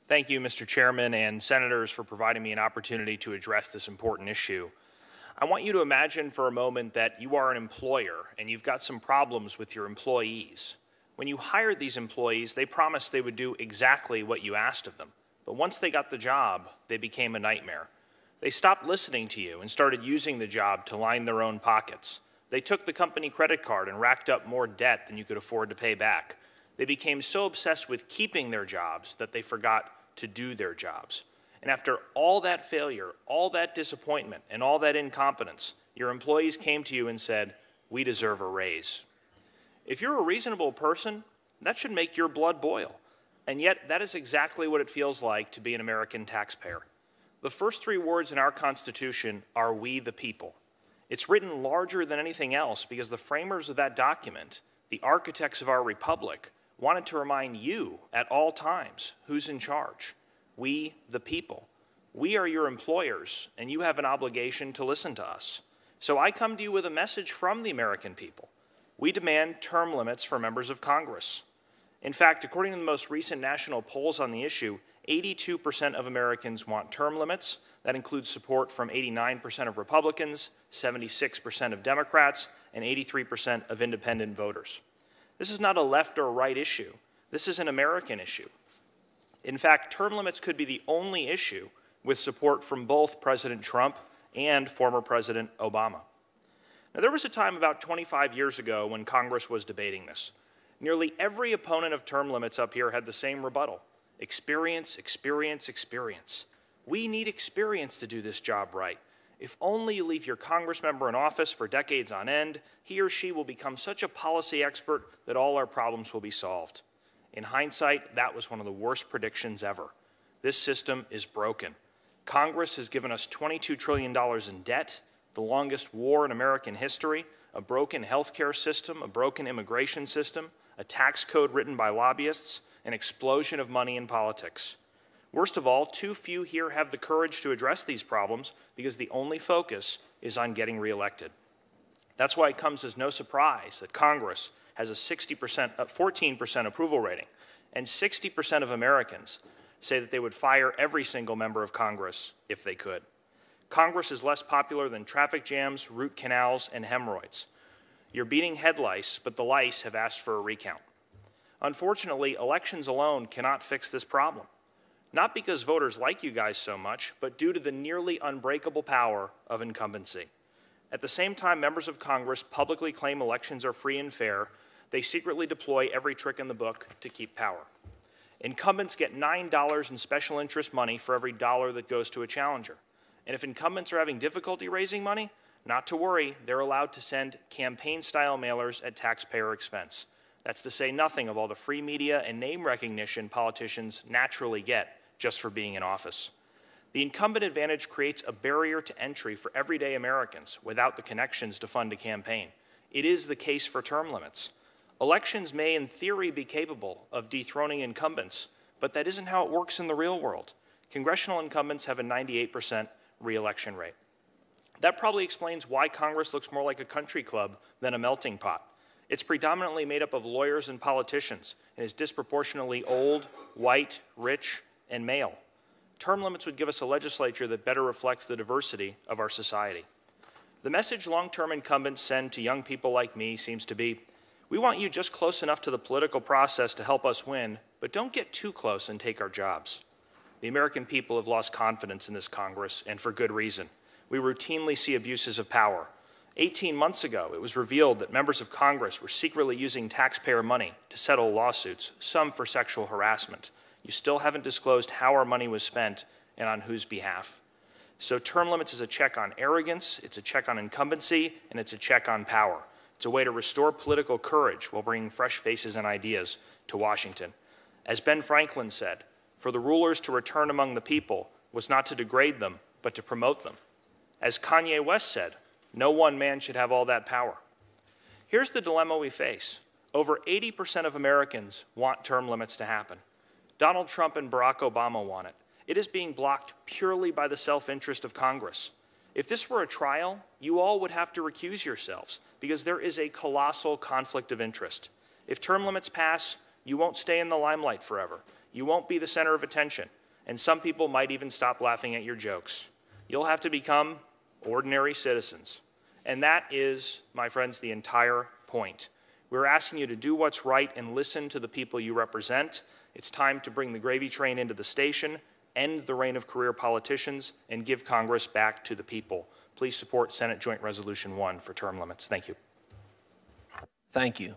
Thank you, Mr. Chairman and Senators, for providing me an opportunity to address this important issue. I want you to imagine for a moment that you are an employer and you've got some problems with your employees. When you hired these employees, they promised they would do exactly what you asked of them. But once they got the job, they became a nightmare. They stopped listening to you and started using the job to line their own pockets. They took the company credit card and racked up more debt than you could afford to pay back. They became so obsessed with keeping their jobs that they forgot to do their jobs. And after all that failure, all that disappointment, and all that incompetence, your employees came to you and said, "We deserve a raise." If you're a reasonable person, that should make your blood boil. And yet, that is exactly what it feels like to be an American taxpayer. The first three words in our Constitution are "we the people." It's written larger than anything else because the framers of that document, the architects of our republic, wanted to remind you at all times who's in charge. We the people. We are your employers, and you have an obligation to listen to us. So I come to you with a message from the American people. We demand term limits for members of Congress. In fact, according to the most recent national polls on the issue, 82% of Americans want term limits. That includes support from 89% of Republicans, 76% of Democrats, and 83% of independent voters. This is not a left or right issue. This is an American issue. In fact, term limits could be the only issue with support from both President Trump and former President Obama. Now, there was a time about 25 years ago when Congress was debating this. Nearly every opponent of term limits up here had the same rebuttal: experience, experience, experience. We need experience to do this job right. If only you leave your Congress member in office for decades on end, he or she will become such a policy expert that all our problems will be solved. In hindsight, that was one of the worst predictions ever. This system is broken. Congress has given us $22 trillion in debt, the longest war in American history, a broken healthcare system, a broken immigration system, a tax code written by lobbyists, an explosion of money in politics. Worst of all, too few here have the courage to address these problems because the only focus is on getting reelected. That's why it comes as no surprise that Congress has a 14% approval rating, and 60% of Americans say that they would fire every single member of Congress if they could. Congress is less popular than traffic jams, root canals, and hemorrhoids. You're beating head lice, but the lice have asked for a recount. Unfortunately, elections alone cannot fix this problem. Not because voters like you guys so much, but due to the nearly unbreakable power of incumbency. At the same time members of Congress publicly claim elections are free and fair, they secretly deploy every trick in the book to keep power. Incumbents get $9 in special interest money for every dollar that goes to a challenger. And if incumbents are having difficulty raising money, not to worry, they're allowed to send campaign-style mailers at taxpayer expense. That's to say nothing of all the free media and name recognition politicians naturally get just for being in office. The incumbent advantage creates a barrier to entry for everyday Americans without the connections to fund a campaign. It is the case for term limits. Elections may, in theory, be capable of dethroning incumbents, but that isn't how it works in the real world. Congressional incumbents have a 98% re-election rate. That probably explains why Congress looks more like a country club than a melting pot. It's predominantly made up of lawyers and politicians, and is disproportionately old, white, rich, and male. Term limits would give us a legislature that better reflects the diversity of our society. The message long-term incumbents send to young people like me seems to be, we want you just close enough to the political process to help us win, but don't get too close and take our jobs. The American people have lost confidence in this Congress, and for good reason. We routinely see abuses of power. 18 months ago, it was revealed that members of Congress were secretly using taxpayer money to settle lawsuits, some for sexual harassment. You still haven't disclosed how our money was spent and on whose behalf. So term limits is a check on arrogance, it's a check on incumbency, and it's a check on power. It's a way to restore political courage while bringing fresh faces and ideas to Washington. As Ben Franklin said, for the rulers to return among the people was not to degrade them, but to promote them. As Kanye West said, no one man should have all that power. Here's the dilemma we face. Over 80% of Americans want term limits to happen. Donald Trump and Barack Obama want it. It is being blocked purely by the self-interest of Congress. If this were a trial, you all would have to recuse yourselves because there is a colossal conflict of interest. If term limits pass, you won't stay in the limelight forever. You won't be the center of attention, and some people might even stop laughing at your jokes. You'll have to become ordinary citizens. And that is, my friends, the entire point. We're asking you to do what's right and listen to the people you represent. It's time to bring the gravy train into the station, end the reign of career politicians, and give Congress back to the people. Please support Senate Joint Resolution 1 for term limits. Thank you. Thank you.